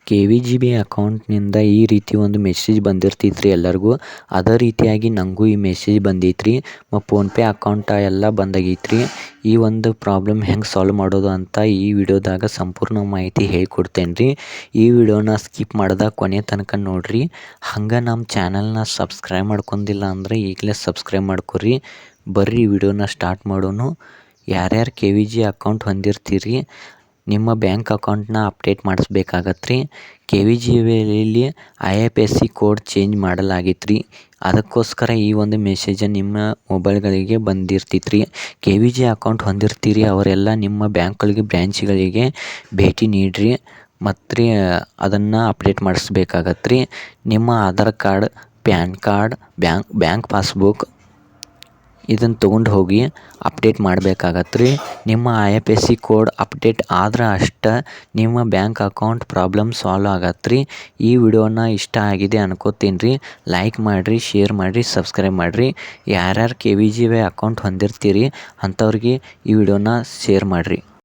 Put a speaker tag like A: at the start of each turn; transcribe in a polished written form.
A: KVGB ಅಕೌಂಟ್ನಿಂದ ಈ ರೀತಿ ಒಂದು ಮೆಸೇಜ್ ಬಂದಿರ್ತೈತ್ರಿ ಎಲ್ಲರಿಗೂ. ಅದೇ ರೀತಿಯಾಗಿ ನನಗೂ ಈ ಮೆಸೇಜ್ ಬಂದೈತ್ರಿ. ಫೋನ್ಪೇ ಅಕೌಂಟ ಎಲ್ಲ ಬಂದಾಗೈತ್ರಿ. ಈ ಒಂದು ಪ್ರಾಬ್ಲಮ್ ಹೆಂಗೆ ಸಾಲ್ವ್ ಮಾಡೋದು ಅಂತ ಈ ವಿಡಿಯೋದಾಗ ಸಂಪೂರ್ಣ ಮಾಹಿತಿ ಹೇಳ್ಕೊಡ್ತೇನೆ ರೀ. ಈ ವಿಡಿಯೋನ ಸ್ಕಿಪ್ ಮಾಡ್ದೆ ಕೊನೆ ತನಕ ನೋಡಿರಿ. ಹಂಗೆ ನಮ್ಮ ಚಾನಲ್ನ ಸಬ್ಸ್ಕ್ರೈಬ್ ಮಾಡ್ಕೊಂಡಿಲ್ಲ ಅಂದರೆ ಈಗಲೇ ಸಬ್ಸ್ಕ್ರೈಬ್ ಮಾಡ್ಕೊರಿ. ಬರ್ರಿ ವಿಡಿಯೋನ ಸ್ಟಾರ್ಟ್ ಮಾಡೋಣ. ಯಾರ್ಯಾರು KVG ಅಕೌಂಟ್ ಹೊಂದಿರ್ತೀರಿ ನಿಮ್ಮ ಬ್ಯಾಂಕ್ ಅಕೌಂಟ್ನ ಅಪ್ಡೇಟ್ ಮಾಡಿಸ್ಬೇಕಾಗತ್ತೆ ರೀ. KVGBಯಲ್ಲಿ IFSC ಕೋಡ್ ಚೇಂಜ್ ಮಾಡಲಾಗಿತ್ತು ರೀ. ಅದಕ್ಕೋಸ್ಕರ ಈ ಒಂದು ಮೆಸೇಜ್ ನಿಮ್ಮ ಮೊಬೈಲ್ಗಳಿಗೆ ಬಂದಿರ್ತೈತೆ ರೀ. KVG ಅಕೌಂಟ್ ಹೊಂದಿರ್ತೀರಿ ಅವರೆಲ್ಲ ನಿಮ್ಮ ಬ್ಯಾಂಕ್ಗಳಿಗೆ ಬ್ರ್ಯಾಂಚ್ಗಳಿಗೆ ಭೇಟಿ ನೀಡಿರಿ ಮತ್ತು ರೀ ಅದನ್ನು ಅಪ್ಡೇಟ್ ಮಾಡಿಸ್ಬೇಕಾಗತ್ತೆ ರೀ. ನಿಮ್ಮ Aadhaar card, PAN card, bank passbook ಇದನ್ನು ತೊಗೊಂಡು ಹೋಗಿ ಅಪ್ಡೇಟ್ ಮಾಡಬೇಕಾಗತ್ತೆ ರೀ. ನಿಮ್ಮ IFSC ಕೋಡ್ ಅಪ್ಡೇಟ್ ಆದ್ರೆ ಅಷ್ಟೇ ನಿಮ್ಮ ಬ್ಯಾಂಕ್ ಅಕೌಂಟ್ ಪ್ರಾಬ್ಲಮ್ ಸಾಲ್ವ್ ಆಗತ್ತೆ ರೀ. ಈ ವಿಡಿಯೋನ ಇಷ್ಟ ಆಗಿದೆ ಅನ್ಕೋತೀನಿ ರೀ. ಲೈಕ್ ಮಾಡಿರಿ, ಶೇರ್ ಮಾಡಿರಿ, ಸಬ್ಸ್ಕ್ರೈಬ್ ಮಾಡಿರಿ. ಯಾರ್ಯಾರು KVGB ಅಕೌಂಟ್ ಹೊಂದಿರ್ತೀರಿ ಅಂಥವ್ರಿಗೆ ಈ ವಿಡಿಯೋನ ಶೇರ್ ಮಾಡಿರಿ.